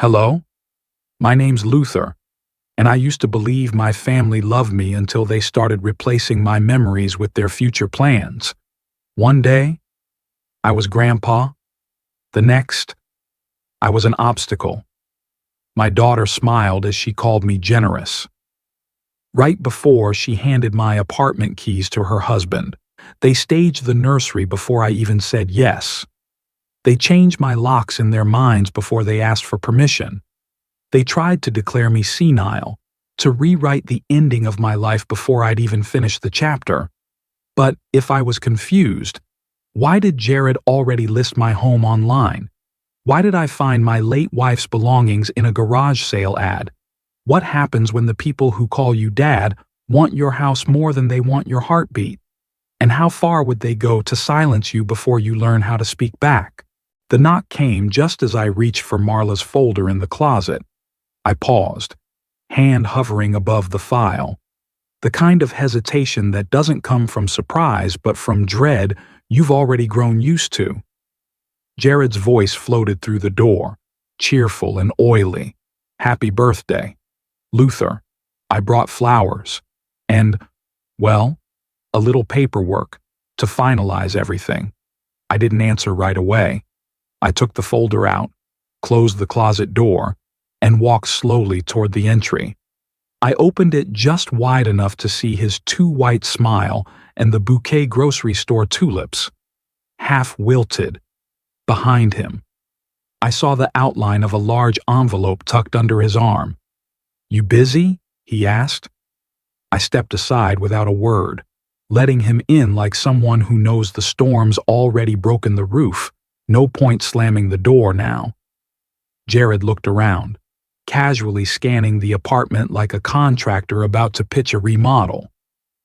Hello, my name's Luther, and I used to believe my family loved me until they started replacing my memories with their future plans. One day, I was Grandpa. The next, I was an obstacle. My daughter smiled as she called me generous. Right before she handed my apartment keys to her husband, they staged the nursery before I even said yes. They changed my locks in their minds before they asked for permission. They tried to declare me senile, to rewrite the ending of my life before I'd even finished the chapter. But if I was confused, why did Jared already list my home online? Why did I find my late wife's belongings in a garage sale ad? What happens when the people who call you dad want your house more than they want your heartbeat? And how far would they go to silence you before you learn how to speak back? The knock came just as I reached for Marla's folder in the closet. I paused, hand hovering above the file. The kind of hesitation that doesn't come from surprise but from dread you've already grown used to. Jared's voice floated through the door, cheerful and oily. "Happy birthday. Luther, I brought flowers. And, well, a little paperwork to finalize everything." I didn't answer right away. I took the folder out, closed the closet door, and walked slowly toward the entry. I opened it just wide enough to see his too white smile and the bouquet grocery store tulips, half wilted, behind him. I saw the outline of a large envelope tucked under his arm. "You busy?" he asked. I stepped aside without a word, letting him in like someone who knows the storm's already broken the roof. No point slamming the door now. Jared looked around, casually scanning the apartment like a contractor about to pitch a remodel.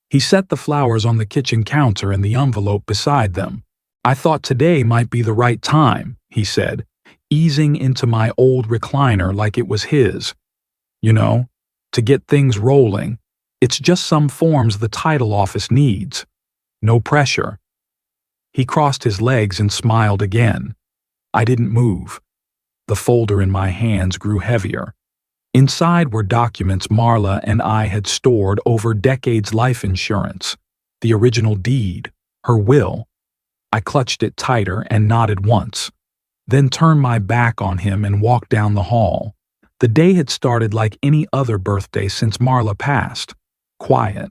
He set the flowers on the kitchen counter and the envelope beside them. "I thought today might be the right time," he said, easing into my old recliner like it was his. "You know, to get things rolling. It's just some forms the title office needs. No pressure." He crossed his legs and smiled again. I didn't move. The folder in my hands grew heavier. Inside were documents Marla and I had stored over decades' life insurance, the original deed, her will. I clutched it tighter and nodded once, then turned my back on him and walked down the hall. The day had started like any other birthday since Marla passed, quiet.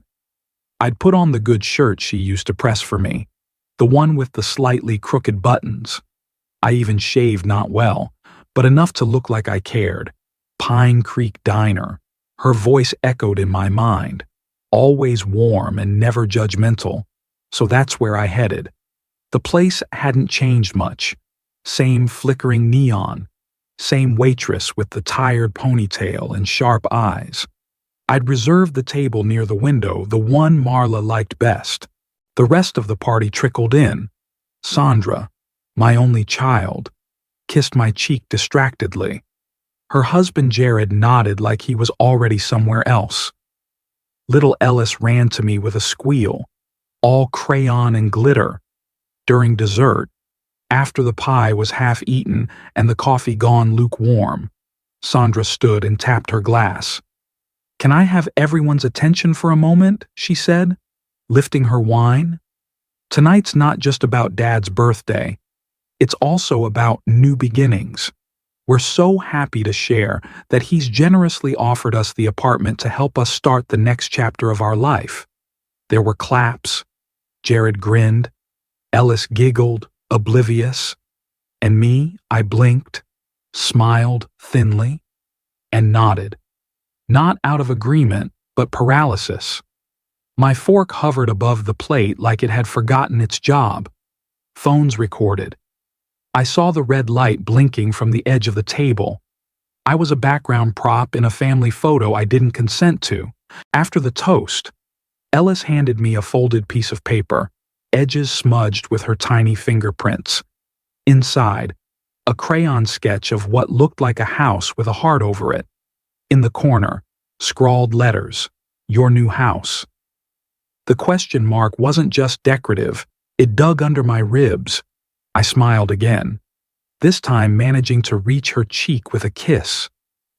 I'd put on the good shirt she used to press for me, the one with the slightly crooked buttons. I even shaved not well, but enough to look like I cared. Pine Creek Diner. Her voice echoed in my mind, always warm and never judgmental, so that's where I headed. The place hadn't changed much. Same flickering neon, same waitress with the tired ponytail and sharp eyes. I'd reserved the table near the window, the one Marla liked best. The rest of the party trickled in. Sandra, my only child, kissed my cheek distractedly. Her husband Jared nodded like he was already somewhere else. Little Ellis ran to me with a squeal, all crayon and glitter. During dessert, after the pie was half eaten and the coffee gone lukewarm, Sandra stood and tapped her glass. "Can I have everyone's attention for a moment?" she said, lifting her wine. "Tonight's not just about Dad's birthday. It's also about new beginnings. We're so happy to share that he's generously offered us the apartment to help us start the next chapter of our life." There were claps. Jared grinned. Ellis giggled, oblivious. And me, I blinked, smiled thinly, and nodded. Not out of agreement, but paralysis. My fork hovered above the plate like it had forgotten its job. Phones recorded. I saw the red light blinking from the edge of the table. I was a background prop in a family photo I didn't consent to. After the toast, Ellis handed me a folded piece of paper, edges smudged with her tiny fingerprints. Inside, a crayon sketch of what looked like a house with a heart over it. In the corner, scrawled letters, "Your new house." The question mark wasn't just decorative, it dug under my ribs. I smiled again. this time managing to reach her cheek with a kiss.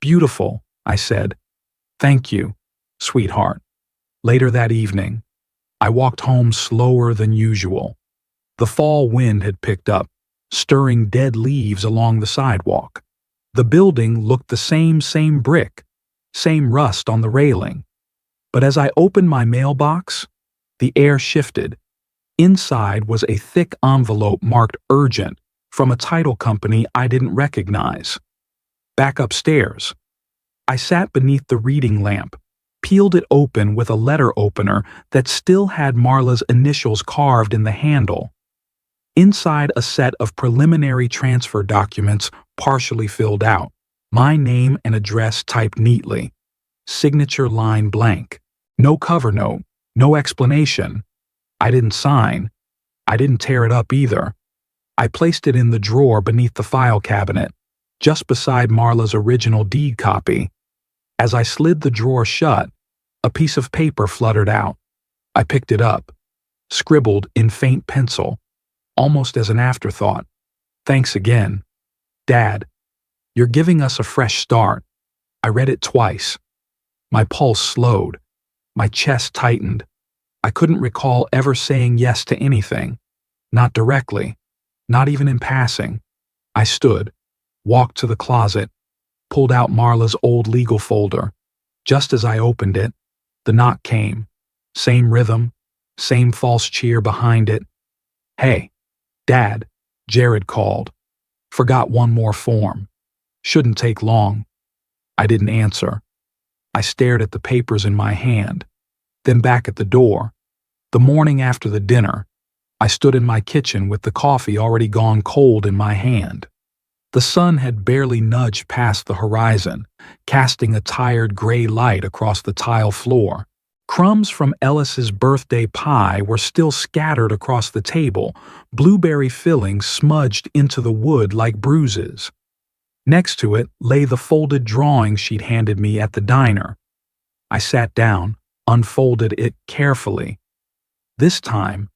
"Beautiful," I said. "Thank you, sweetheart." Later that evening, I walked home slower than usual. The fall wind had picked up, stirring dead leaves along the sidewalk. The building looked the same brick, same rust on the railing. But as I opened my mailbox, the air shifted. Inside was a thick envelope marked urgent from a title company I didn't recognize. Back upstairs, I sat beneath the reading lamp, peeled it open with a letter opener that still had Marla's initials carved in the handle. Inside, a set of preliminary transfer documents partially filled out, my name and address typed neatly, signature line blank. No cover note, no explanation. I didn't sign. I didn't tear it up either. I placed it in the drawer beneath the file cabinet, just beside Marla's original deed copy. As I slid the drawer shut, a piece of paper fluttered out. I picked it up, scribbled in faint pencil, almost as an afterthought. "Thanks again. Dad, you're giving us a fresh start." I read it twice. My pulse slowed. My chest tightened. I couldn't recall ever saying yes to anything. Not directly. Not even in passing. I stood, walked to the closet, pulled out Marla's old legal folder. Just as I opened it, the knock came. Same rhythm, same false cheer behind it. "Hey, Dad," Jared called. "Forgot one more form. Shouldn't take long." I didn't answer. I stared at the papers in my hand, then back at the door. The morning after the dinner, I stood in my kitchen with the coffee already gone cold in my hand. The sun had barely nudged past the horizon, casting a tired gray light across the tile floor. Crumbs from Ellis's birthday pie were still scattered across the table, blueberry fillings smudged into the wood like bruises. Next to it lay the folded drawing she'd handed me at the diner. I sat down, unfolded it carefully. This time,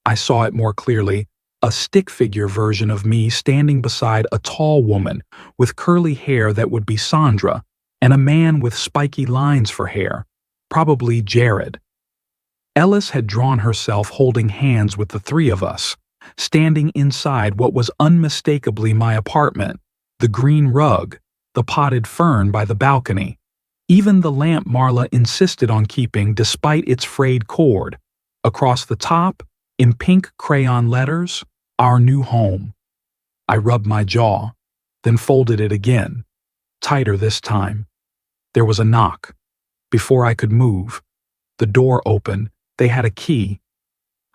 I saw it more clearly, a stick figure version of me standing beside a tall woman with curly hair that would be Sandra, and a man with spiky lines for hair, probably Jared. Ellis had drawn herself holding hands with the three of us, standing inside what was unmistakably my apartment, the green rug, the potted fern by the balcony, even the lamp Marla insisted on keeping despite its frayed cord. Across the top, in pink crayon letters, "Our new home." I rubbed my jaw, then folded it again, tighter this time. There was a knock. Before I could move, the door opened. They had a key.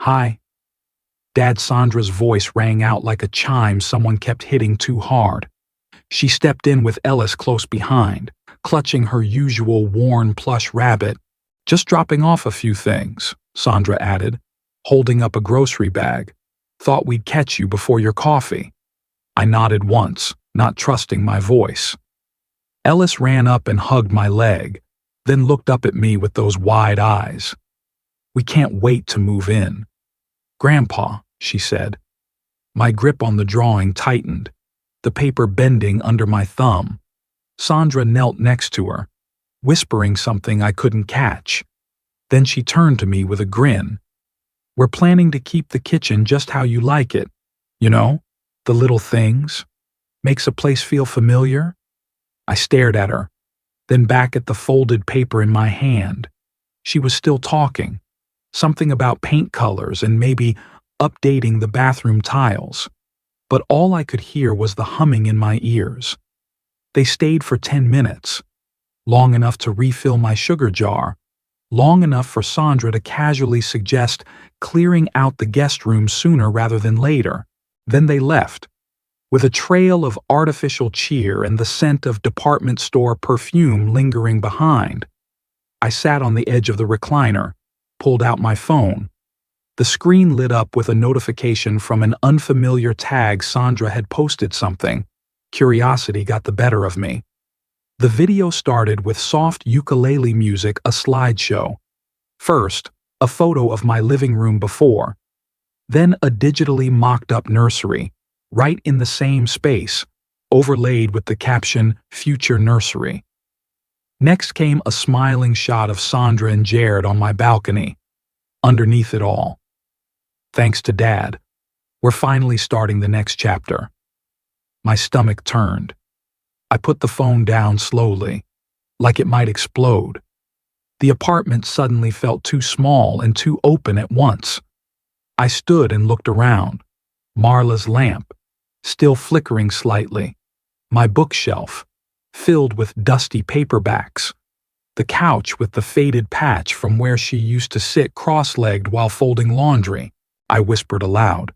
"Hi." Dad Sandra's voice rang out like a chime someone kept hitting too hard. She stepped in with Ellis close behind, clutching her usual worn plush rabbit. "Just dropping off a few things," Sandra added, holding up a grocery bag. "Thought we'd catch you before your coffee." I nodded once, not trusting my voice. Ellis ran up and hugged my leg, then looked up at me with those wide eyes. "We can't wait to move in." "Grandpa," she said. My grip on the drawing tightened, the paper bending under my thumb. Sandra knelt next to her, whispering something I couldn't catch. Then she turned to me with a grin. "We're planning to keep the kitchen just how you like it. You know, the little things. Makes a place feel familiar." I stared at her, then back at the folded paper in my hand. She was still talking. Something about paint colors and maybe updating the bathroom tiles. But all I could hear was the humming in my ears. They stayed for 10 minutes, long enough to refill my sugar jar, long enough for Sandra to casually suggest clearing out the guest room sooner rather than later. Then they left, with a trail of artificial cheer and the scent of department store perfume lingering behind. I sat on the edge of the recliner, pulled out my phone. The screen lit up with a notification from an unfamiliar tag. Sandra had posted something. Curiosity got the better of me. The video started with soft ukulele music, a slideshow. First, a photo of my living room before. Then a digitally mocked-up nursery, right in the same space, overlaid with the caption, "Future Nursery." Next came a smiling shot of Sandra and Jared on my balcony. Underneath it all, "Thanks to Dad, we're finally starting the next chapter." My stomach turned. I put the phone down slowly, like it might explode. The apartment suddenly felt too small and too open at once. I stood and looked around. Marla's lamp, still flickering slightly. My bookshelf, filled with dusty paperbacks. The couch with the faded patch from where she used to sit cross-legged while folding laundry. I whispered aloud.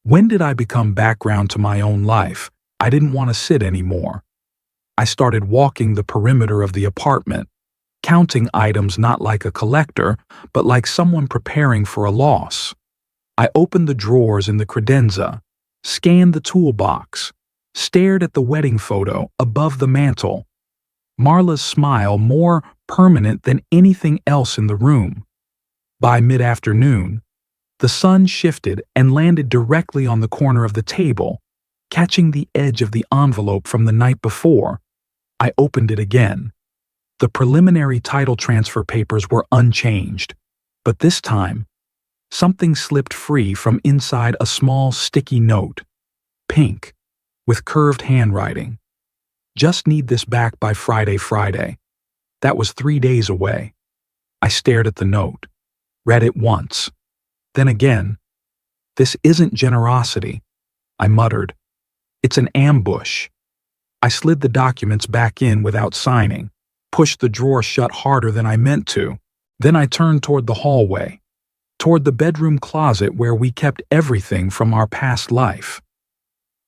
When did I become background to my own life? I didn't want to sit anymore. I started walking the perimeter of the apartment, counting items not like a collector, but like someone preparing for a loss. I opened the drawers in the credenza, scanned the toolbox, stared at the wedding photo above the mantel. Marla's smile more permanent than anything else in the room. By mid-afternoon, the sun shifted and landed directly on the corner of the table, catching the edge of the envelope from the night before. I opened it again. The preliminary title transfer papers were unchanged, but this time, something slipped free from inside a small sticky note. Pink, with curved handwriting. Just need this back by Friday. That was 3 days away. I stared at the note, read it once, then again. This isn't generosity, I muttered. It's an ambush. I slid the documents back in without signing, pushed the drawer shut harder than I meant to. Then I turned toward the hallway, toward the bedroom closet where we kept everything from our past life.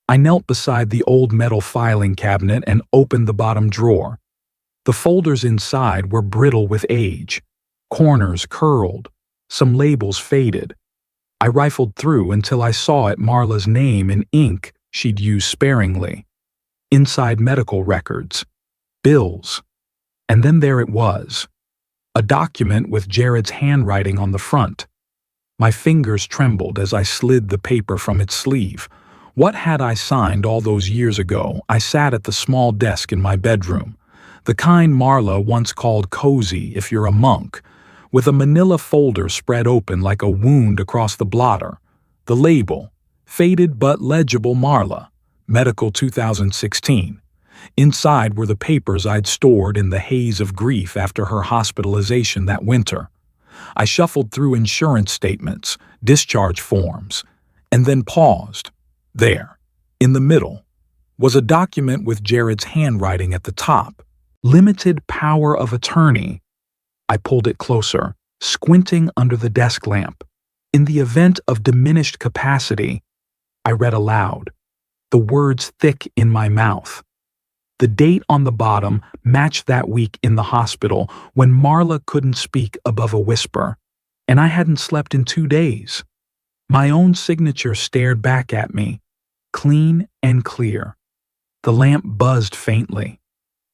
I knelt beside the old metal filing cabinet and opened the bottom drawer. The folders inside were brittle with age, corners curled, some labels faded. I rifled through until I saw at Marla's name in ink she'd used sparingly. Inside medical records, bills, and then there it was, a document with Jared's handwriting on the front. My fingers trembled as I slid the paper from its sleeve. What had I signed all those years ago? I sat at the small desk in my bedroom, the kind Marla once called cozy if you're a monk, with a manila folder spread open like a wound across the blotter. The label, faded but legible Marla, Medical 2016. Inside were the papers I'd stored in the haze of grief after her hospitalization that winter. I shuffled through insurance statements, discharge forms, and then paused. There, in the middle, was a document with Jared's handwriting at the top. Limited power of attorney. I pulled it closer, squinting under the desk lamp. In the event of diminished capacity, I read aloud, the words thick in my mouth. The date on the bottom matched that week in the hospital when Marla couldn't speak above a whisper, and I hadn't slept in 2 days. My own signature stared back at me, clean and clear. The lamp buzzed faintly.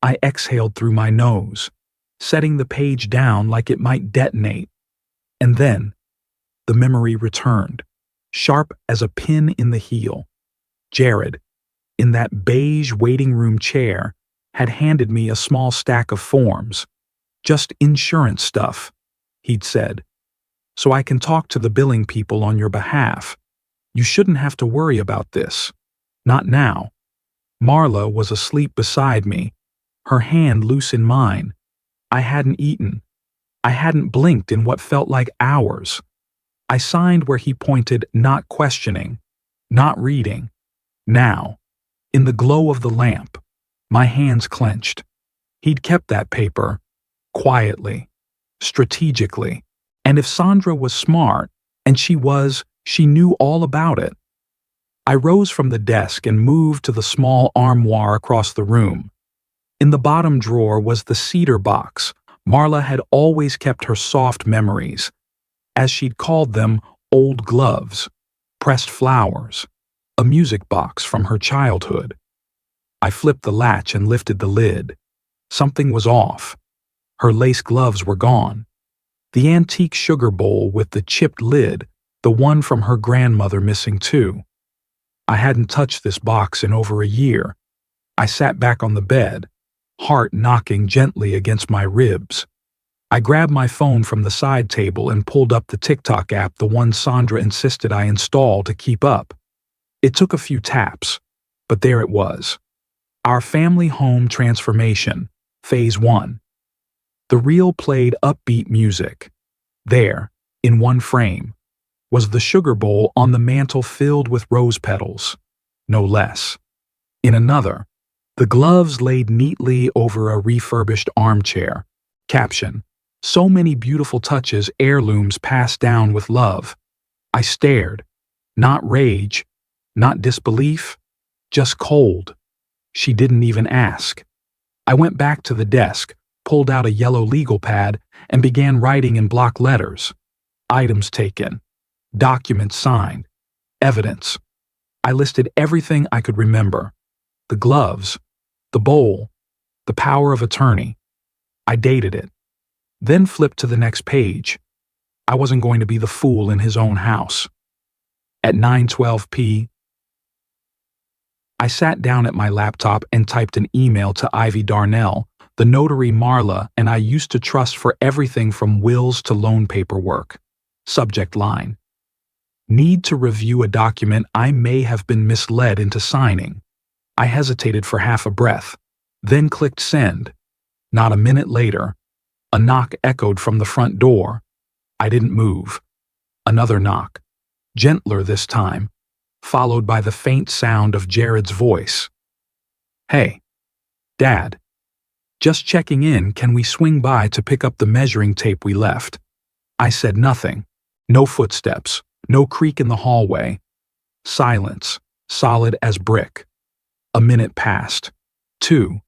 I exhaled through my nose, setting the page down like it might detonate. And then, the memory returned, sharp as a pin in the heel. Jared, in that beige waiting room chair, had handed me a small stack of forms. Just insurance stuff, he'd said. So I can talk to the billing people on your behalf. You shouldn't have to worry about this. Not now. Marla was asleep beside me, her hand loose in mine. I hadn't eaten. I hadn't blinked in what felt like hours. I signed where he pointed, not questioning, not reading. Now, in the glow of the lamp, my hands clenched. He'd kept that paper, quietly, strategically. And if Sandra was smart, and she knew all about it. I rose from the desk and moved to the small armoire across the room. In the bottom drawer was the cedar box. Marla had always kept her soft memories, as she'd called them, old gloves, pressed flowers, a music box from her childhood. I flipped the latch and lifted the lid. Something was off. Her lace gloves were gone. The antique sugar bowl with the chipped lid, the one from her grandmother missing too. I hadn't touched this box in over a year. I sat back on the bed, heart knocking gently against my ribs. I grabbed my phone from the side table and pulled up the TikTok app, the one Sandra insisted I install to keep up. It took a few taps, but there it was. Our family home transformation, Phase 1. The reel played upbeat music. There, in one frame, was the sugar bowl on the mantel filled with rose petals, no less. In another, the gloves laid neatly over a refurbished armchair. Caption: so many beautiful touches, heirlooms passed down with love. I stared. Not rage, not disbelief, just cold. She didn't even ask. I went back to the desk, pulled out a yellow legal pad, and began writing in block letters. Items taken, documents signed, evidence. I listed everything I could remember. The gloves, the bowl, the power of attorney. I dated it, then flipped to the next page. I wasn't going to be the fool in his own house. At 9:12 p.m., I sat down at my laptop and typed an email to Ivy Darnell, the notary Marla and I used to trust for everything from wills to loan paperwork. Subject line: need to review a document I may have been misled into signing. I hesitated for half a breath, then clicked send. Not a minute later, a knock echoed from the front door. I didn't move. Another knock, gentler this time, followed by the faint sound of Jared's voice. Hey, Dad. Just checking in, can we swing by to pick up the measuring tape we left? I said nothing. No footsteps, no creak in the hallway. Silence, solid as brick. A minute passed. 2.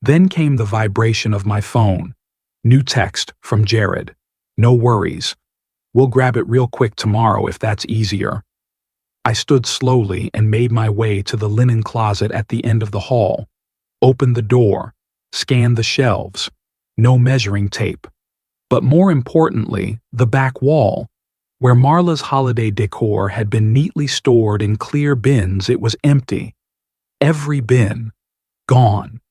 Then came the vibration of my phone. New text from Jared. No worries. We'll grab it real quick tomorrow if that's easier. I stood slowly and made my way to the linen closet at the end of the hall. Opened the door, scanned the shelves. No measuring tape. But more importantly, the back wall, where Marla's holiday decor had been neatly stored in clear bins, it was empty. Every bin, gone.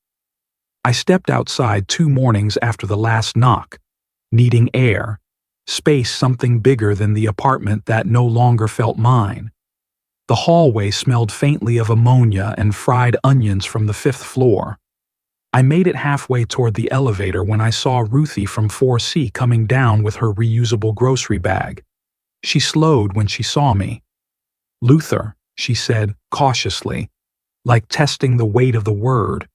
I stepped outside 2 mornings after the last knock, needing air, space, something bigger than the apartment that no longer felt mine. The hallway smelled faintly of ammonia and fried onions from the 5th floor. I made it halfway toward the elevator when I saw Ruthie from 4C coming down with her reusable grocery bag. She slowed when she saw me. "Luther," she said cautiously, like testing the weight of the word.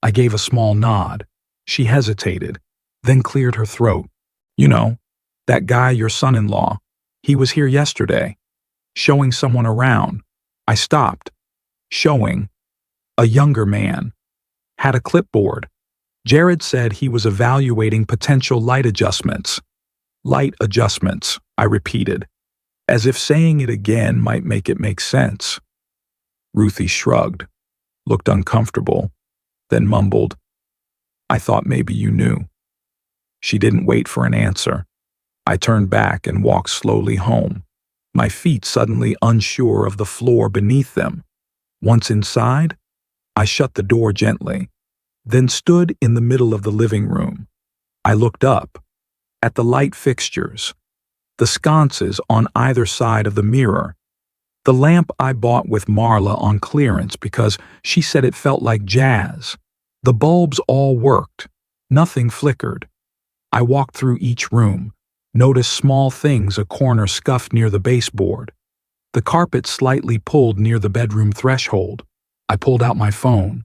I gave a small nod. She hesitated, then cleared her throat. "You know, that guy, your son-in-law, he was here yesterday, showing someone around." I stopped. Showing. A younger man. Had a clipboard. Jared said he was evaluating potential light adjustments. Light adjustments, I repeated, as if saying it again might make it make sense. Ruthie shrugged, looked uncomfortable, then mumbled, "I thought maybe you knew." She didn't wait for an answer. I turned back and walked slowly home, my feet suddenly unsure of the floor beneath them. Once inside, I shut the door gently, then stood in the middle of the living room. I looked up, at the light fixtures, the sconces on either side of the mirror, the lamp I bought with Marla on clearance because she said it felt like jazz. The bulbs all worked, nothing flickered. I walked through each room, noticed small things, a corner scuffed near the baseboard, the carpet slightly pulled near the bedroom threshold. I pulled out my phone.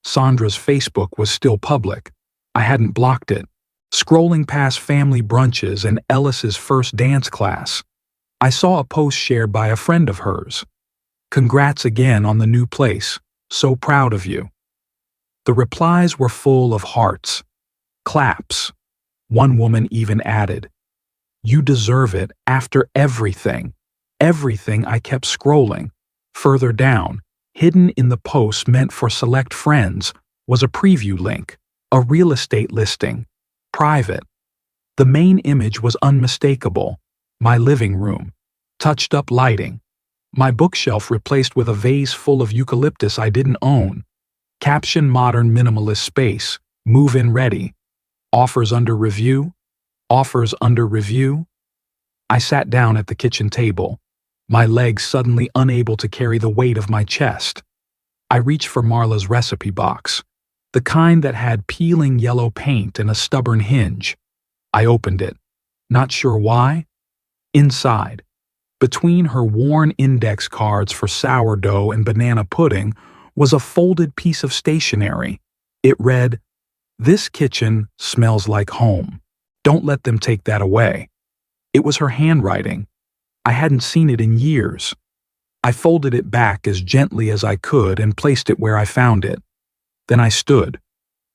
Sandra's Facebook was still public. I hadn't blocked it. Scrolling past family brunches and Ellis's first dance class, I saw a post shared by a friend of hers. "Congrats again on the new place. So proud of you." The replies were full of hearts. Claps. One woman even added, "You deserve it after everything." Everything. I kept scrolling. Further down, hidden in the post meant for select friends, was a preview link, a real estate listing, private. The main image was unmistakable. My living room, touched up lighting, My bookshelf replaced with a vase full of eucalyptus I didn't own. Caption modern minimalist space. Move-in ready. Offers under review. Offers under review. I sat down at the kitchen table, my legs suddenly unable to carry the weight of my chest. I reached for Marla's recipe box, the kind that had peeling yellow paint and a stubborn hinge. I opened it, not sure why. Inside, between her worn index cards for sourdough and banana pudding, was a folded piece of stationery. It read, "This kitchen smells like home. Don't let them take that away." It was her handwriting. I hadn't seen it in years. I folded it back as gently as I could and placed it where I found it. Then I stood,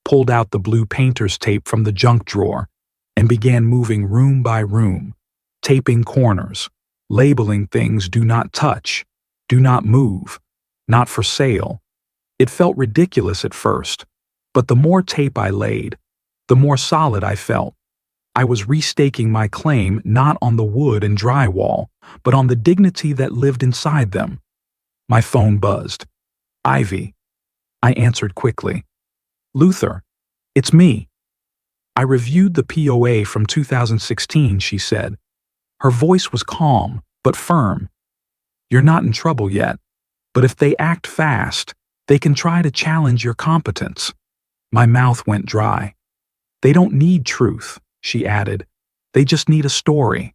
pulled out the blue painter's tape from the junk drawer, and began moving room by room, taping corners, labeling things "do not touch," "do not move," "not for sale." It felt ridiculous at first, but the more tape I laid, the more solid I felt. I was restaking my claim not on the wood and drywall, but on the dignity that lived inside them. My phone buzzed. "Ivy." I answered quickly. "Luther, it's me." "I reviewed the POA from 2016, she said. Her voice was calm, but firm. "You're not in trouble yet, but if they act fast, they can try to challenge your competence." My mouth went dry. "They don't need truth," she added. "They just need a story."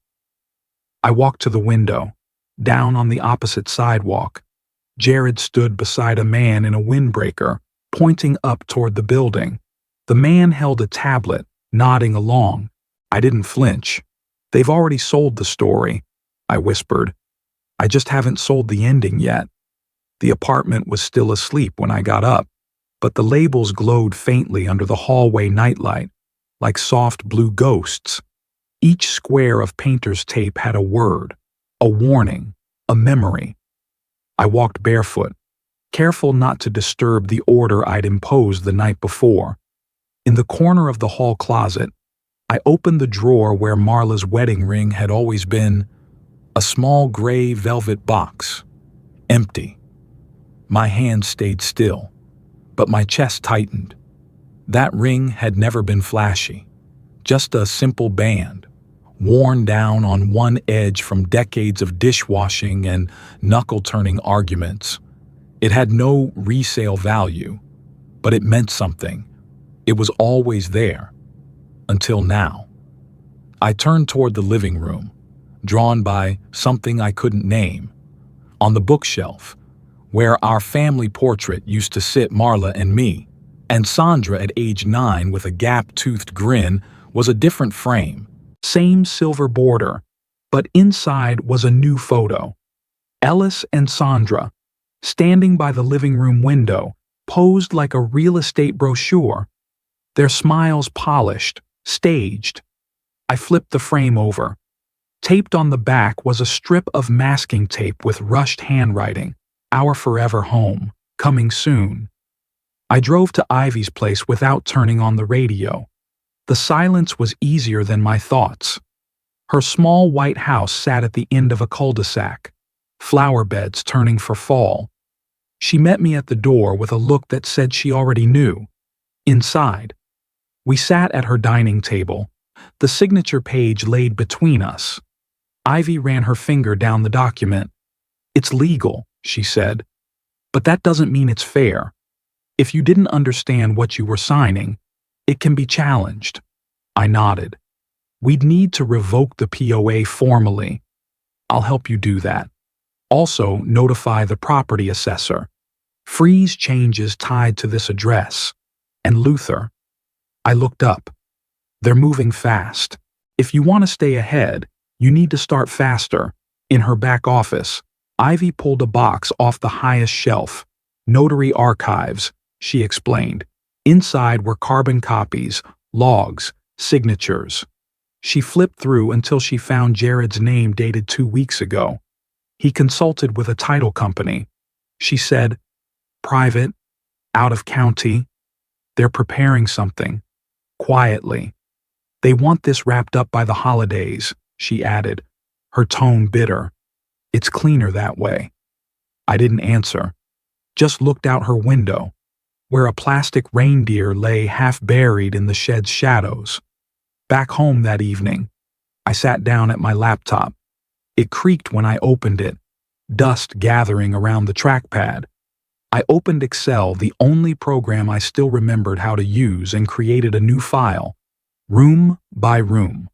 I walked to the window, down on the opposite sidewalk. Jared stood beside a man in a windbreaker, pointing up toward the building. The man held a tablet, nodding along. I didn't flinch. "They've already sold the story," I whispered. "I just haven't sold the ending yet." The apartment was still asleep when I got up, but the labels glowed faintly under the hallway nightlight, like soft blue ghosts. Each square of painter's tape had a word, a warning, a memory. I walked barefoot, careful not to disturb the order I'd imposed the night before. In the corner of the hall closet, I opened the drawer where Marla's wedding ring had always been, a small gray velvet box, empty. My hands stayed still, but my chest tightened. That ring had never been flashy, just a simple band, worn down on one edge from decades of dishwashing and knuckle-turning arguments. It had no resale value, but it meant something. It was always there, until now. I turned toward the living room, drawn by something I couldn't name. On the bookshelf, where our family portrait used to sit, Marla and me, and Sandra at age 9 with a gap-toothed grin, was a different frame. Same silver border, but inside was a new photo. Ellis and Sandra, standing by the living room window, posed like a real estate brochure. Their smiles polished, staged. I flipped the frame over. Taped on the back was a strip of masking tape with rushed handwriting. "Our forever home, coming soon." I drove to Ivy's place without turning on the radio. The silence was easier than my thoughts. Her small white house sat at the end of a cul-de-sac, flower beds turning for fall. She met me at the door with a look that said she already knew. Inside, we sat at her dining table, the signature page laid between us. Ivy ran her finger down the document. "It's legal," she said, "but that doesn't mean it's fair. If you didn't understand what you were signing, it can be challenged." I nodded. "We'd need to revoke the POA formally. I'll help you do that. Also, notify the property assessor. Freeze changes tied to this address. And Luther." I looked up. "They're moving fast. If you want to stay ahead, you need to start faster." In her back office, Ivy pulled a box off the highest shelf. "Notary archives," she explained. Inside were carbon copies, logs, signatures. She flipped through until she found Jared's name dated 2 weeks ago. He consulted with a title company. She said, "Private, out of county. They're preparing something. Quietly. They want this wrapped up by the holidays," she added, her tone bitter. "It's cleaner that way." I didn't answer, just looked out her window, where a plastic reindeer lay half buried in the shed's shadows. Back home that evening, I sat down at my laptop. It creaked when I opened it, dust gathering around the trackpad. I opened Excel, the only program I still remembered how to use, and created a new file, room by room.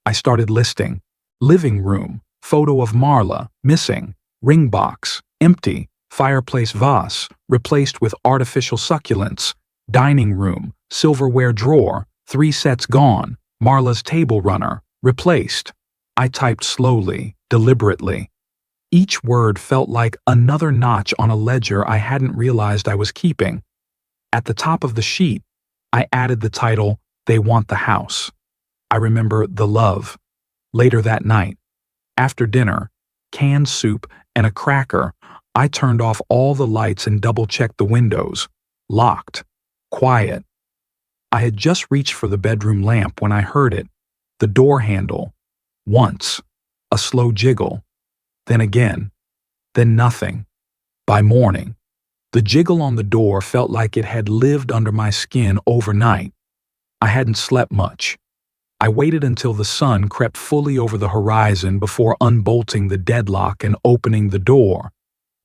I started listing: living room, photo of Marla, missing, ring box, empty, fireplace vase, replaced with artificial succulents, dining room, silverware drawer, 3 sets gone, Marla's table runner, replaced. I typed slowly, deliberately. Each word felt like another notch on a ledger I hadn't realized I was keeping. At the top of the sheet, I added the title, They Want the House. I remember the love. Later that night, after dinner, canned soup and a cracker, I turned off all the lights and double-checked the windows. Locked. Quiet. I had just reached for the bedroom lamp when I heard it. The door handle. Once. A slow jiggle. Then again. Then nothing. By morning, the jiggle on the door felt like it had lived under my skin overnight. I hadn't slept much. I waited until the sun crept fully over the horizon before unbolting the deadlock and opening the door.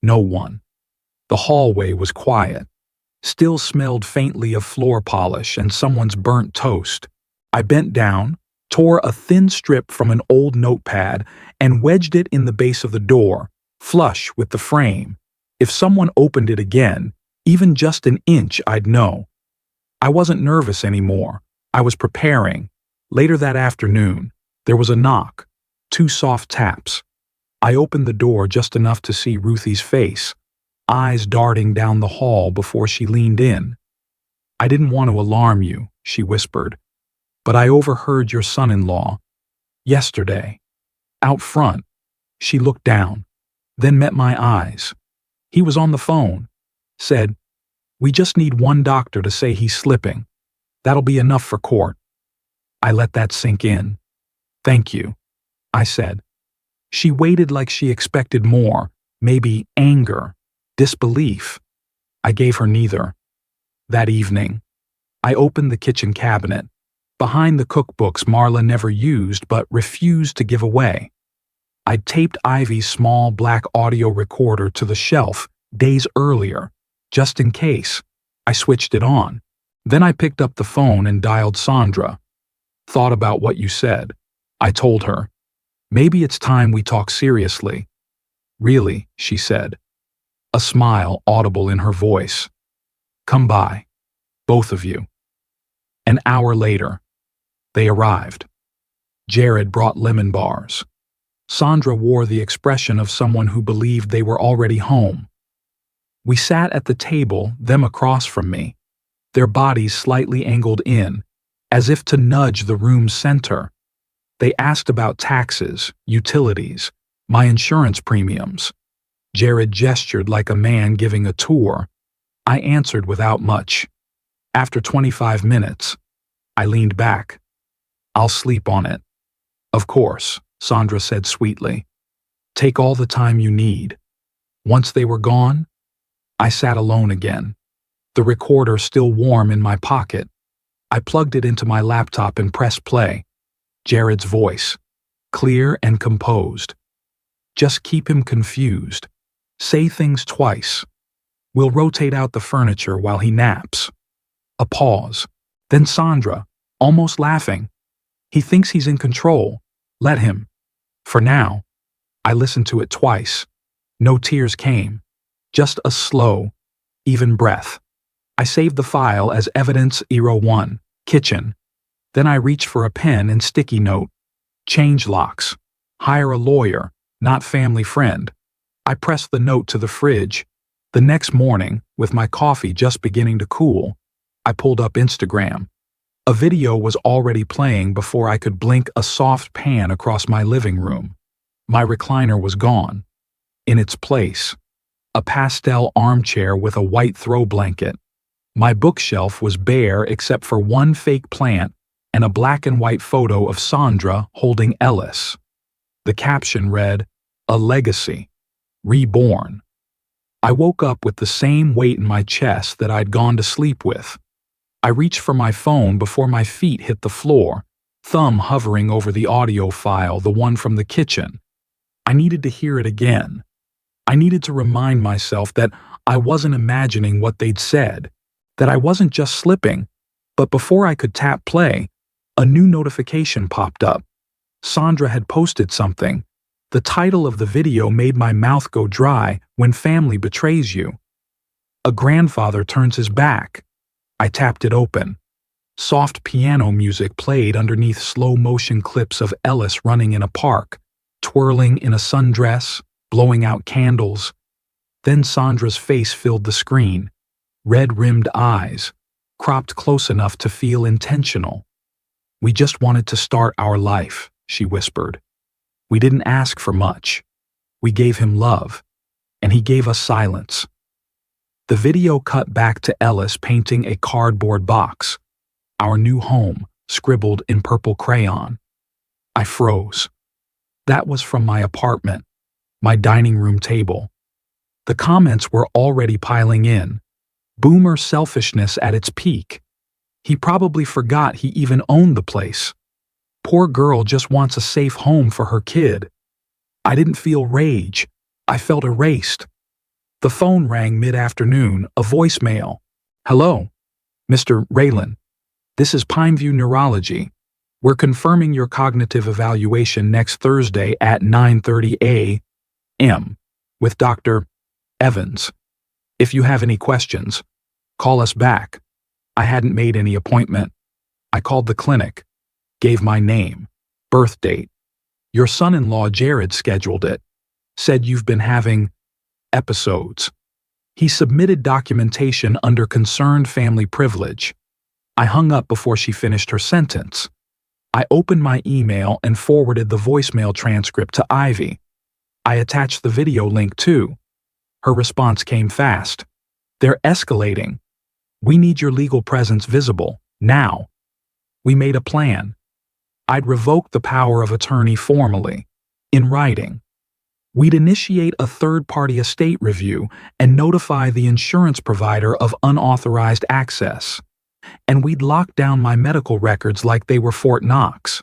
No one. The hallway was quiet. Still smelled faintly of floor polish and someone's burnt toast. I bent down, tore a thin strip from an old notepad, and wedged it in the base of the door, flush with the frame. If someone opened it again, even just an inch, I'd know. I wasn't nervous anymore. I was preparing. Later that afternoon, there was a knock, 2 soft taps. I opened the door just enough to see Ruthie's face, eyes darting down the hall before she leaned in. "I didn't want to alarm you," she whispered, "but I overheard your son-in-law yesterday. Out front." She looked down, then met my eyes. "He was on the phone. Said, 'We just need one doctor to say he's slipping. That'll be enough for court.'" I let that sink in. "Thank you," I said. She waited like she expected more, maybe anger, disbelief. I gave her neither. That evening, I opened the kitchen cabinet, behind the cookbooks Marla never used but refused to give away. I'd taped Ivy's small black audio recorder to the shelf days earlier, just in case. I switched it on. Then I picked up the phone and dialed Sandra. "Thought about what you said," I told her. "Maybe it's time we talk seriously." "Really?" she said, a smile audible in her voice. "Come by, both of you." An hour later, they arrived. Jared brought lemon bars. Sandra wore the expression of someone who believed they were already home. We sat at the table, them across from me, their bodies slightly angled in, as if to nudge the room's center. They asked about taxes, utilities, my insurance premiums. Jared gestured like a man giving a tour. I answered without much. After 25 minutes, I leaned back. "I'll sleep on it." "Of course," Sandra said sweetly. "Take all the time you need." Once they were gone, I sat alone again, the recorder still warm in my pocket. I plugged it into my laptop and pressed play. Jared's voice, clear and composed. "Just keep him confused. Say things twice. We'll rotate out the furniture while he naps." A pause. Then Sandra, almost laughing. "He thinks he's in control. Let him." For now, I listened to it twice. No tears came. Just a slow, even breath. I saved the file as evidence 01, kitchen. Then I reached for a pen and sticky note. Change locks. Hire a lawyer, not family friend. I pressed the note to the fridge. The next morning, with my coffee just beginning to cool, I pulled up Instagram. A video was already playing before I could blink a soft pan across my living room. My recliner was gone. In its place, a pastel armchair with a white throw blanket. My bookshelf was bare except for one fake plant and a black and white photo of Sandra holding Ellis. The caption read, "A legacy, reborn." I woke up with the same weight in my chest that I'd gone to sleep with. I reached for my phone before my feet hit the floor, thumb hovering over the audio file, the one from the kitchen. I needed to hear it again. I needed to remind myself that I wasn't imagining what they'd said, that I wasn't just slipping. But before I could tap play, a new notification popped up. Sandra had posted something. The title of the video made my mouth go dry. When family betrays you. A grandfather turns his back. I tapped it open. Soft piano music played underneath slow-motion clips of Ellis running in a park, twirling in a sundress, blowing out candles. Then Sandra's face filled the screen, red-rimmed eyes, cropped close enough to feel intentional. "We just wanted to start our life," she whispered. "We didn't ask for much. We gave him love, and he gave us silence." The video cut back to Ellis painting a cardboard box, "Our new home," scribbled in purple crayon. I froze. That was from my apartment, my dining room table. The comments were already piling in. Boomer selfishness at its peak. He probably forgot he even owned the place. Poor girl just wants a safe home for her kid. I didn't feel rage. I felt erased. The phone rang mid-afternoon, a voicemail. "Hello, Mr. Raylan. This is Pineview Neurology. We're confirming your cognitive evaluation next Thursday at 9:30 a.m. with Dr. Evans. If you have any questions, call us back." I hadn't made any appointment. I called the clinic, gave my name, birth date. "Your son-in-law Jared scheduled it. Said you've been having episodes." He submitted documentation under concerned family privilege. I hung up before she finished her sentence. I opened my email and forwarded the voicemail transcript to Ivy. I attached the video link too. Her response came fast. "They're escalating. We need your legal presence visible, now." We made a plan. I'd revoke the power of attorney formally, in writing. We'd initiate a third-party estate review and notify the insurance provider of unauthorized access. And we'd lock down my medical records like they were Fort Knox.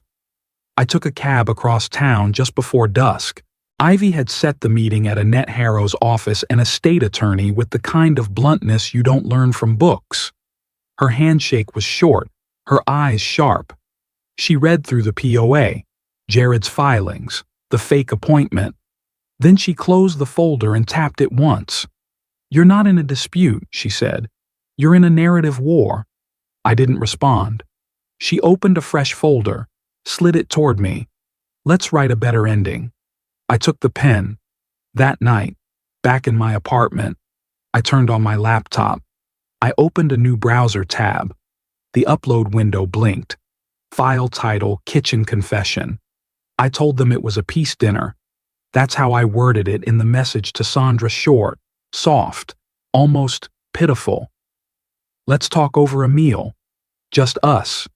I took a cab across town just before dusk. Ivy had set the meeting at Annette Harrow's office, an estate attorney with the kind of bluntness you don't learn from books. Her handshake was short, her eyes sharp. She read through the POA, Jared's filings, the fake appointment. Then she closed the folder and tapped it once. "You're not in a dispute," she said. "You're in a narrative war." I didn't respond. She opened a fresh folder, slid it toward me. "Let's write a better ending." I took the pen. That night, back in my apartment, I turned on my laptop. I opened a new browser tab. The upload window blinked. File title, Kitchen Confession. I told them it was a peace dinner. That's how I worded it in the message to Sandra, short, soft, almost pitiful. "Let's talk over a meal. Just us."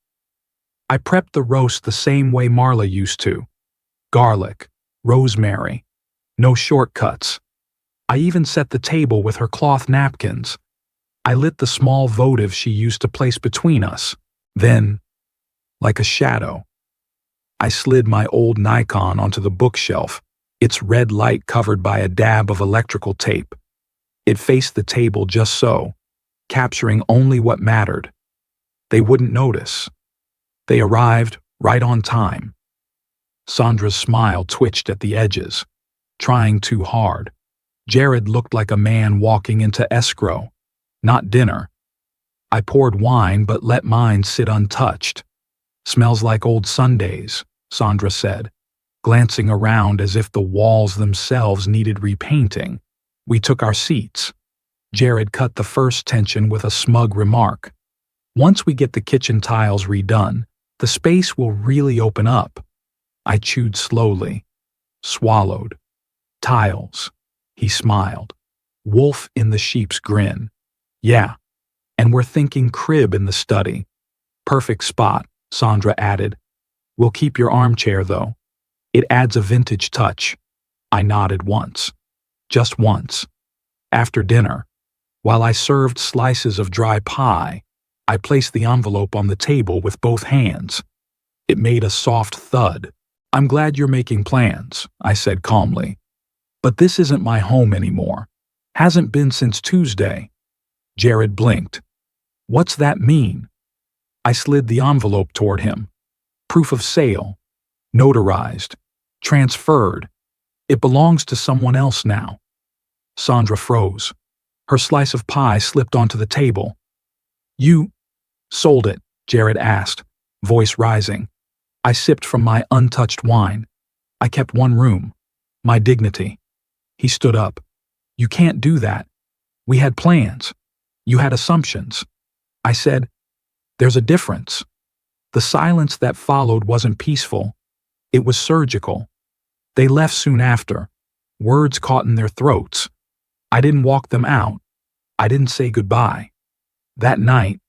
I prepped the roast the same way Marla used to. Garlic, rosemary, no shortcuts. I even set the table with her cloth napkins. I lit the small votive she used to place between us. Then, like a shadow, I slid my old Nikon onto the bookshelf, its red light covered by a dab of electrical tape. It faced the table just so, capturing only what mattered. They wouldn't notice. They arrived right on time. Sandra's smile twitched at the edges, trying too hard. Jared looked like a man walking into escrow, not dinner. I poured wine but let mine sit untouched. "Smells like old Sundays," Sandra said, glancing around as if the walls themselves needed repainting. We took our seats. Jared cut the first tension with a smug remark. "Once we get the kitchen tiles redone, the space will really open up." I chewed slowly, swallowed. "Tiles," he smiled. Wolf in the sheep's grin. "Yeah, and we're thinking crib in the study." "Perfect spot," Sandra added. "We'll keep your armchair, though. It adds a vintage touch." I nodded once. Just once. After dinner, while I served slices of dry pie, I placed the envelope on the table with both hands. It made a soft thud. "I'm glad you're making plans," I said calmly. "But this isn't my home anymore. Hasn't been since Tuesday." Jared blinked. "What's that mean?" I slid the envelope toward him. "Proof of sale. Notarized. Transferred. It belongs to someone else now." Sandra froze. Her slice of pie slipped onto the table. "You sold it?" Jared asked, voice rising. I sipped from my untouched wine. "I kept one room. My dignity." He stood up. "You can't do that. We had plans. You had assumptions." I said, "There's a difference." The silence that followed wasn't peaceful. It was surgical. They left soon after, words caught in their throats. I didn't walk them out. I didn't say goodbye. That night,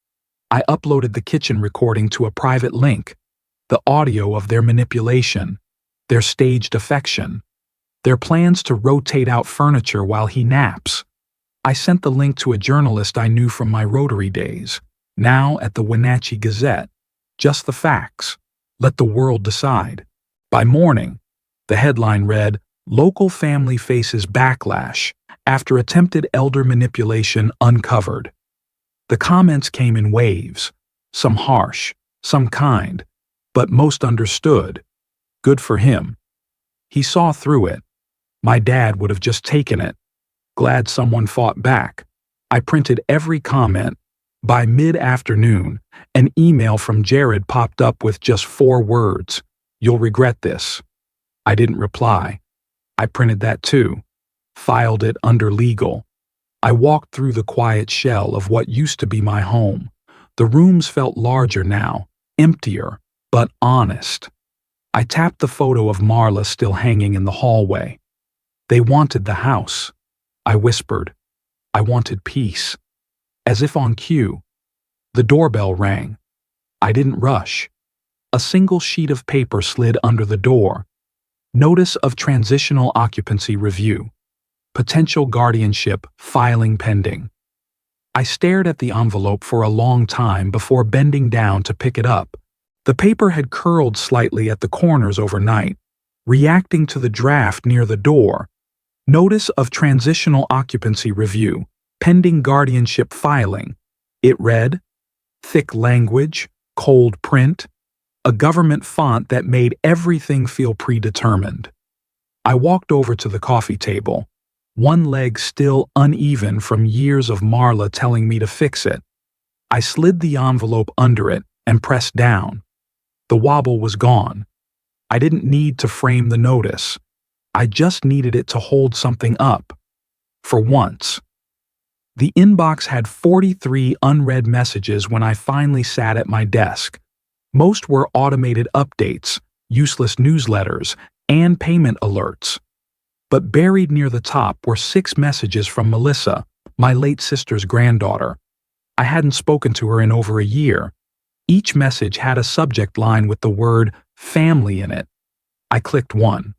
I uploaded the kitchen recording to a private link, the audio of their manipulation, their staged affection, their plans to rotate out furniture while he naps. I sent the link to a journalist I knew from my Rotary days, now at the Wenatchee Gazette. Just the facts. Let the world decide. By morning, the headline read, "Local Family Faces Backlash After Attempted Elder Manipulation Uncovered." The comments came in waves, some harsh, some kind, but most understood. Good for him. He saw through it. My dad would have just taken it. Glad someone fought back. I printed every comment. By mid-afternoon, an email from Jared popped up with just 4 words. "You'll regret this." I didn't reply. I printed that too. Filed it under legal. I walked through the quiet shell of what used to be my home. The rooms felt larger now, emptier, but honest. I tapped the photo of Marla still hanging in the hallway. "They wanted the house," I whispered. "I wanted peace." As if on cue, the doorbell rang. I didn't rush. A single sheet of paper slid under the door. Notice of transitional occupancy review. Potential guardianship filing pending. I stared at the envelope for a long time before bending down to pick it up. The paper had curled slightly at the corners overnight, reacting to the draft near the door. Notice of transitional occupancy review. Pending guardianship filing. It read, thick language, cold print, a government font that made everything feel predetermined. I walked over to the coffee table, one leg still uneven from years of Marla telling me to fix it. I slid the envelope under it and pressed down. The wobble was gone. I didn't need to frame the notice. I just needed it to hold something up. For once. The inbox had 43 unread messages when I finally sat at my desk. Most were automated updates, useless newsletters, and payment alerts. But buried near the top were 6 messages from Melissa, my late sister's granddaughter. I hadn't spoken to her in over a year. Each message had a subject line with the word family in it. I clicked one.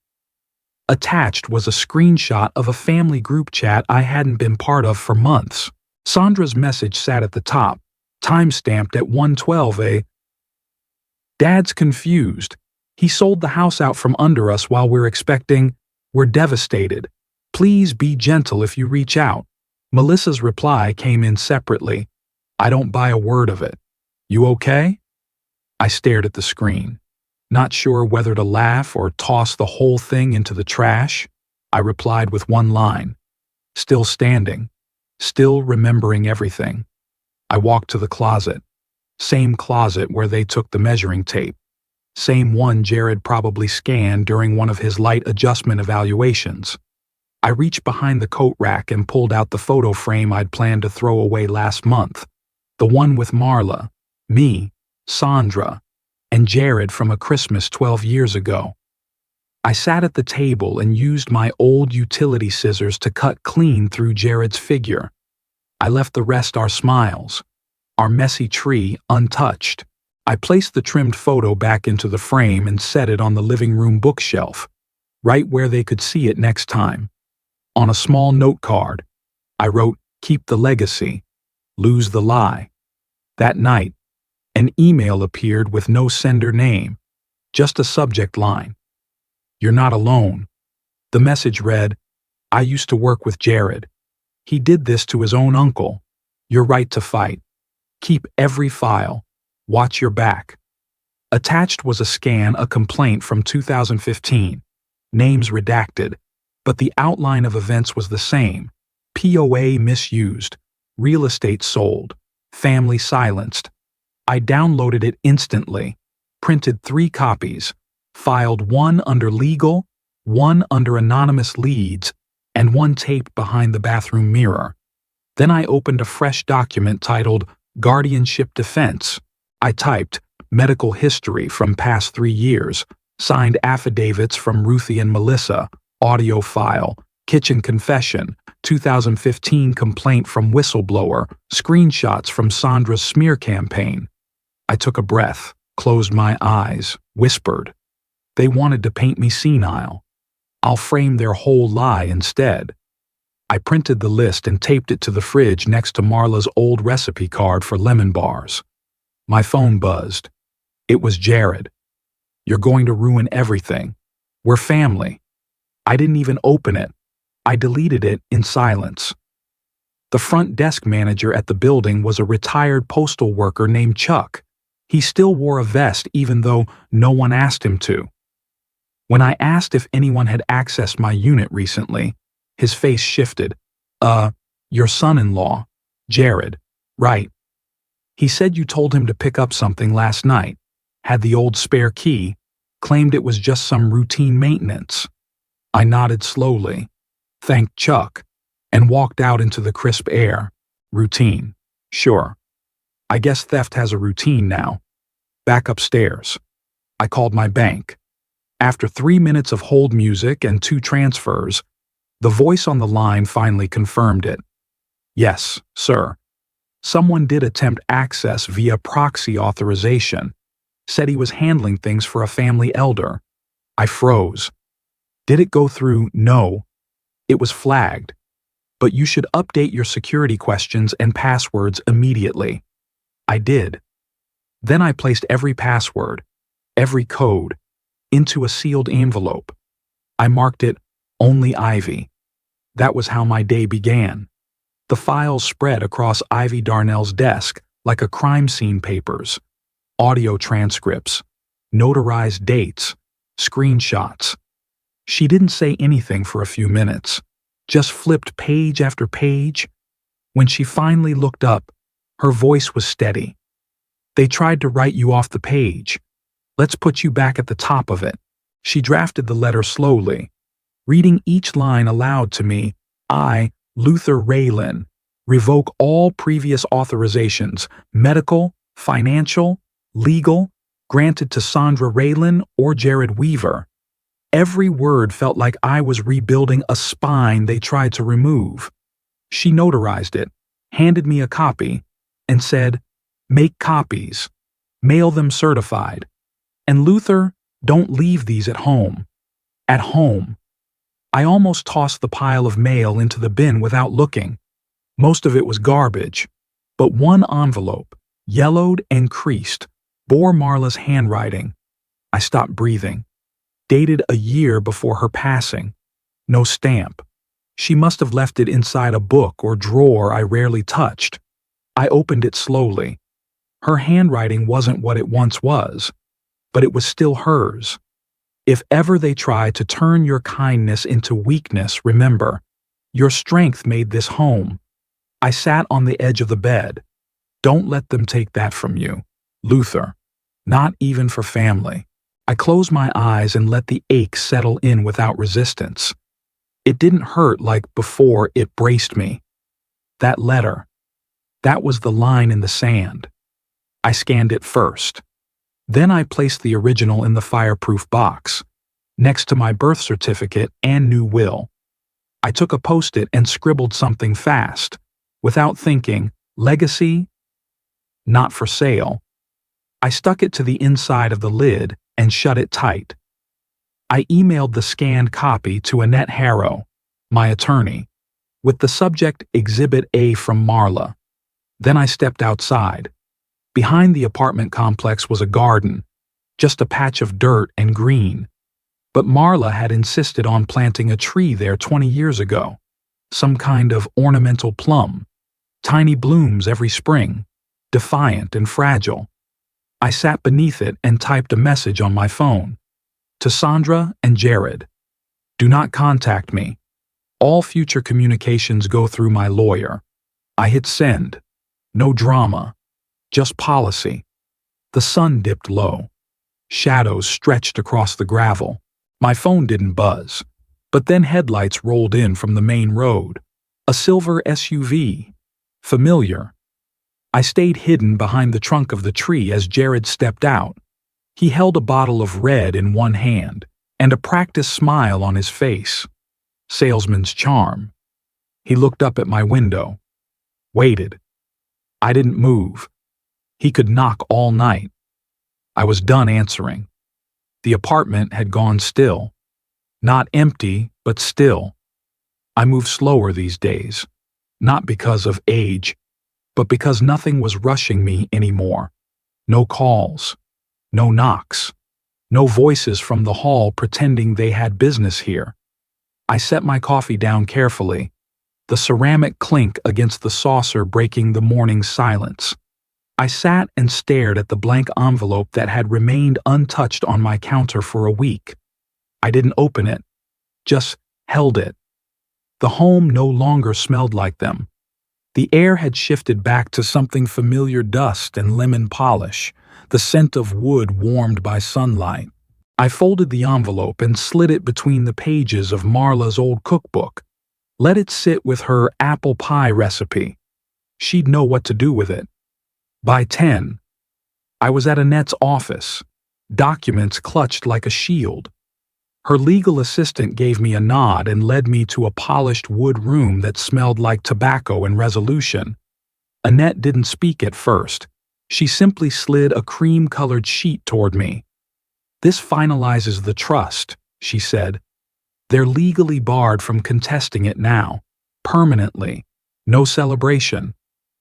Attached was a screenshot of a family group chat I hadn't been part of for months. Sandra's message sat at the top, time-stamped at 1:12 a. "Dad's confused. He sold the house out from under us while we're expecting. We're devastated. Please be gentle if you reach out." Melissa's reply came in separately. "I don't buy a word of it. You okay?" I stared at the screen. Not sure whether to laugh or toss the whole thing into the trash, I replied with one line. Still standing. Still remembering everything. I walked to the closet. Same closet where they took the measuring tape. Same one Jared probably scanned during one of his light adjustment evaluations. I reached behind the coat rack and pulled out the photo frame I'd planned to throw away last month. The one with Marla, me, Sandra, and Jared from a Christmas 12 years ago. I sat at the table and used my old utility scissors to cut clean through Jared's figure. I left the rest our smiles, our messy tree untouched. I placed the trimmed photo back into the frame and set it on the living room bookshelf, right where they could see it next time. On a small note card, I wrote, "Keep the legacy, lose the lie." That night, an email appeared with no sender name, just a subject line. "You're not alone." The message read, "I used to work with Jared. He did this to his own uncle. You're right to fight. Keep every file. Watch your back." Attached was a scan, a complaint from 2015. Names redacted, but the outline of events was the same. POA misused, real estate sold, family silenced. I downloaded it instantly, printed 3 copies, filed one under legal, one under anonymous leads, and one taped behind the bathroom mirror. Then I opened a fresh document titled Guardianship Defense. I typed medical history from past 3 years, signed affidavits from Ruthie and Melissa, audio file, kitchen confession, 2015 complaint from whistleblower, screenshots from Sandra's smear campaign. I took a breath, closed my eyes, whispered. They wanted to paint me senile. I'll frame their whole lie instead. I printed the list and taped it to the fridge next to Marla's old recipe card for lemon bars. My phone buzzed. It was Jared. "You're going to ruin everything. We're family." I didn't even open it. I deleted it in silence. The front desk manager at the building was a retired postal worker named Chuck. He still wore a vest even though no one asked him to. When I asked if anyone had accessed my unit recently, his face shifted. Your son-in-law, Jared, right. He said you told him to pick up something last night, had the old spare key, claimed it was just some routine maintenance." I nodded slowly, thanked Chuck, and walked out into the crisp air. Routine. Sure. I guess theft has a routine now. Back upstairs. I called my bank. After 3 minutes of hold music and 2 transfers, the voice on the line finally confirmed it. "Yes, sir. Someone did attempt access via proxy authorization. Said he was handling things for a family elder." I froze. "Did it go through?" "No. It was flagged. But you should update your security questions and passwords immediately." I did. Then I placed every password, every code, into a sealed envelope. I marked it "Only Ivy." That was how my day began. The files spread across Ivy Darnell's desk like a crime scene papers. Audio transcripts, notarized dates, screenshots. She didn't say anything for a few minutes, just flipped page after page. When she finally looked up, her voice was steady. "They tried to write you off the page. Let's put you back at the top of it." She drafted the letter slowly, reading each line aloud to me. "I, Luther Raylan, revoke all previous authorizations, medical, financial, legal, granted to Sandra Raylan or Jared Weaver." Every word felt like I was rebuilding a spine they tried to remove. She notarized it, handed me a copy, and said, "Make copies. Mail them certified. And Luther, don't leave these at home." At home. I almost tossed the pile of mail into the bin without looking. Most of it was garbage, but one envelope, yellowed and creased, bore Marla's handwriting. I stopped breathing. Dated a year before her passing. No stamp. She must have left it inside a book or drawer I rarely touched. I opened it slowly. Her handwriting wasn't what it once was, but it was still hers. "If ever they try to turn your kindness into weakness, remember, your strength made this home." I sat on the edge of the bed. "Don't let them take that from you, Luther. Not even for family." I closed my eyes and let the ache settle in without resistance. It didn't hurt like before, it braced me. That letter. That was the line in the sand. I scanned it first. Then I placed the original in the fireproof box, next to my birth certificate and new will. I took a Post-it and scribbled something fast, without thinking, "Legacy? Not for sale." I stuck it to the inside of the lid and shut it tight. I emailed the scanned copy to Annette Harrow, my attorney. with the subject Exhibit A from Marla. Then I stepped outside. Behind the apartment complex was a garden, just a patch of dirt and green. But Marla had insisted on planting a tree there 20 years ago, some kind of ornamental plum, tiny blooms every spring, defiant and fragile. I sat beneath it and typed a message on my phone. To Sandra and Jared. Do not contact me. All future communications go through my lawyer. I hit send. No drama. Just policy. The sun dipped low. Shadows stretched across the gravel. My phone didn't buzz. But then headlights rolled in from the main road. A silver SUV. Familiar. I stayed hidden behind the trunk of the tree as Jared stepped out. He held a bottle of red in one hand and a practiced smile on his face. Salesman's charm. He looked up at my window. Waited. I didn't move. He could knock all night. I was done answering. The apartment had gone still. Not empty, but still. I move slower these days. Not because of age, but because nothing was rushing me anymore. No calls. No knocks. No voices from the hall pretending they had business here. I set my coffee down carefully, the ceramic clink against the saucer breaking the morning silence. I sat and stared at the blank envelope that had remained untouched on my counter for a week. I didn't open it, just held it. The home no longer smelled like them. The air had shifted back to something familiar: dust and lemon polish, the scent of wood warmed by sunlight. I folded the envelope and slid it between the pages of Marla's old cookbook. Let it sit with her apple pie recipe. She'd know what to do with it. By 10, I was at Annette's office, documents clutched like a shield. Her legal assistant gave me a nod and led me to a polished wood room that smelled like tobacco and resolution. Annette didn't speak at first. She simply slid a cream-colored sheet toward me. This finalizes the trust, she said. They're legally barred from contesting it now, permanently. No celebration.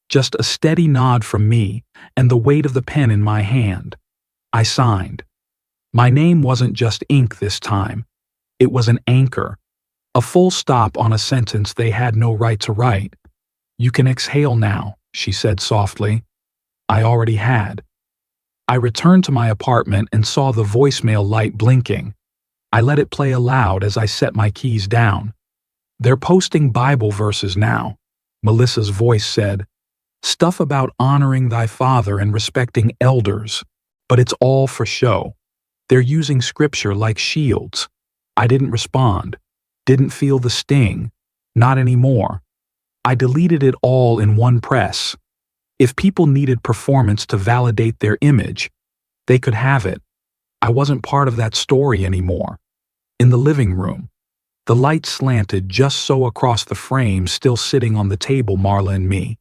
Just a steady nod from me and the weight of the pen in my hand. I signed. My name wasn't just ink this time. It was an anchor, a full stop on a sentence they had no right to write. You can exhale now, she said softly. I already had. I returned to my apartment and saw the voicemail light blinking. I let it play aloud as I set my keys down. They're posting Bible verses now, Melissa's voice said. Stuff about honoring thy father and respecting elders. But it's all for show. They're using scripture like shields. I didn't respond. Didn't feel the sting. Not anymore. I deleted it all in one press. If people needed performance to validate their image, they could have it. I wasn't part of that story anymore. In the living room, the light slanted just so across the frame still sitting on the table, Marla and me,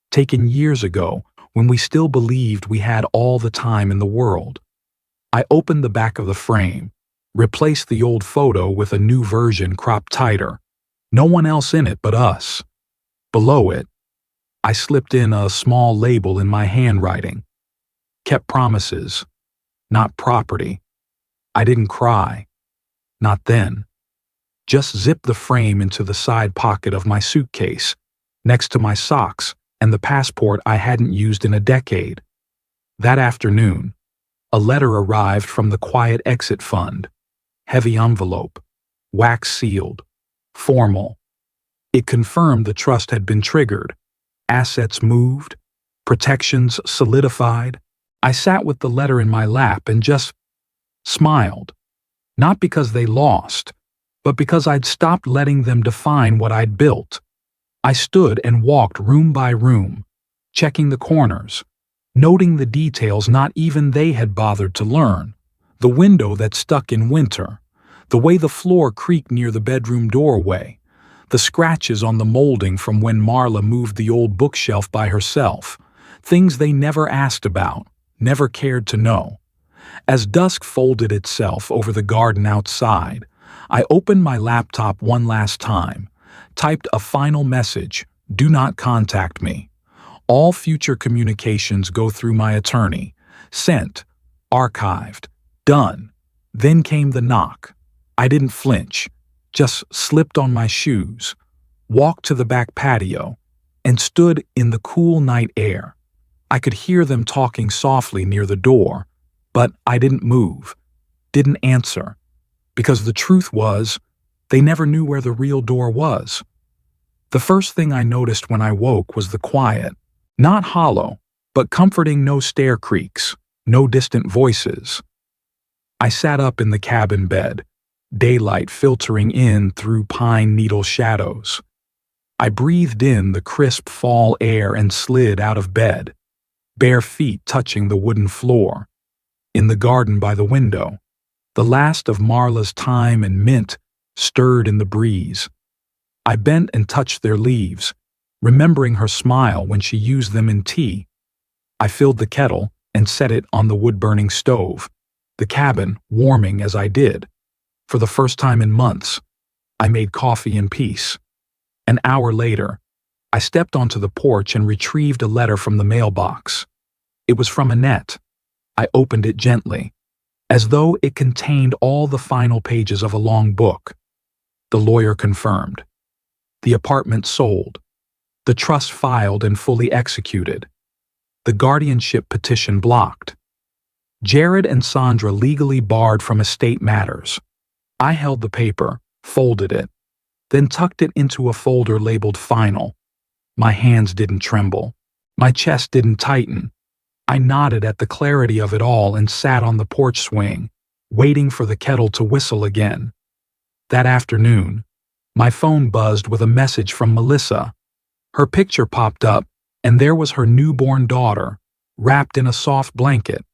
taken years ago when we still believed we had all the time in the world. I opened the back of the frame, replaced the old photo with a new version cropped tighter. No one else in it but us. Below it, I slipped in a small label in my handwriting. Kept promises, not property. I didn't cry. Not then. Just zipped the frame into the side pocket of my suitcase, next to my socks and the passport I hadn't used in a decade. That afternoon, a letter arrived from the Quiet Exit Fund. Heavy envelope, wax sealed, formal. It confirmed the trust had been triggered. Assets moved, protections solidified. I sat with the letter in my lap and just smiled. Not because they lost, but because I'd stopped letting them define what I'd built. I stood and walked room by room, checking the corners, noting the details not even they had bothered to learn. The window that stuck in winter, the way the floor creaked near the bedroom doorway, the scratches on the molding from when Marla moved the old bookshelf by herself, things they never asked about, never cared to know. As dusk folded itself over the garden outside, I opened my laptop one last time, Typed a final message, "Do not contact me. All future communications go through my attorney." Sent. Archived. Done. Then came the knock. I didn't flinch, just slipped on my shoes, walked to the back patio, and stood in the cool night air. I could hear them talking softly near the door, but I didn't move, didn't answer, because the truth was, they never knew where the real door was. The first thing I noticed when I woke was the quiet, not hollow, but comforting. No stair creaks, no distant voices. I sat up in the cabin bed, daylight filtering in through pine needle shadows. I breathed in the crisp fall air and slid out of bed, bare feet touching the wooden floor. In the garden by the window, the last of Marla's thyme and mint stirred in the breeze. I bent and touched their leaves, remembering her smile when she used them in tea. I filled the kettle and set it on the wood-burning stove, the cabin warming as I did. For the first time in months, I made coffee in peace. An hour later, I stepped onto the porch and retrieved a letter from the mailbox. It was from Annette. I opened it gently, as though it contained all the final pages of a long book. The lawyer confirmed. The apartment sold. The trust filed and fully executed. The guardianship petition blocked. Jared and Sandra legally barred from estate matters. I held the paper, folded it, then tucked it into a folder labeled Final. My hands didn't tremble. My chest didn't tighten. I nodded at the clarity of it all and sat on the porch swing, waiting for the kettle to whistle again. That afternoon, my phone buzzed with a message from Melissa. Her picture popped up, and there was her newborn daughter, wrapped in a soft blanket,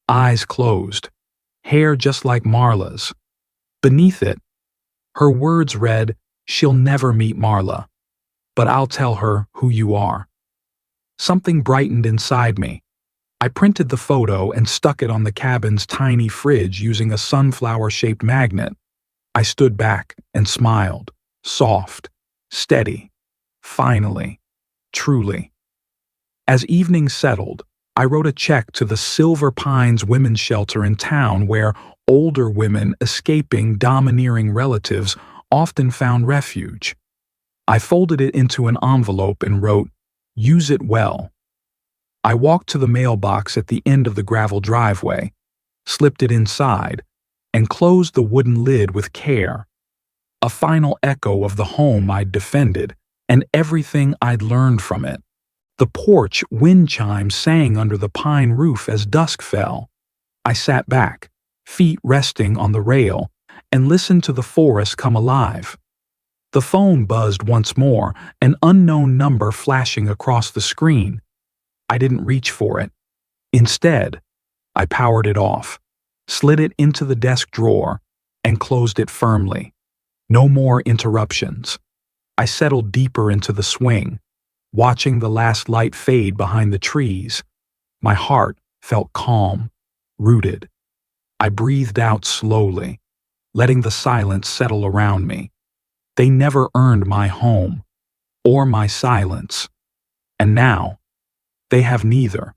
eyes closed, hair just like Marla's. Beneath it, her words read, "She'll never meet Marla, but I'll tell her who you are." Something brightened inside me. I printed the photo and stuck it on the cabin's tiny fridge using a sunflower-shaped magnet. I stood back and smiled, soft, steady. Finally, truly. As evening settled, I wrote a check to the Silver Pines Women's Shelter in town where older women escaping domineering relatives often found refuge. I folded it into an envelope and wrote, "Use it well." I walked to the mailbox at the end of the gravel driveway, slipped it inside, and closed the wooden lid with care. A final echo of the home I'd defended and everything I'd learned from it. The porch wind chimes sang under the pine roof as dusk fell. I sat back, feet resting on the rail, and listened to the forest come alive. The phone buzzed once more, an unknown number flashing across the screen. I didn't reach for it. Instead, I powered it off, slid it into the desk drawer, and closed it firmly. No more interruptions. I settled deeper into the swing, watching the last light fade behind the trees. My heart felt calm, rooted. I breathed out slowly, letting the silence settle around me. They never earned my home, or my silence. And now, they have neither.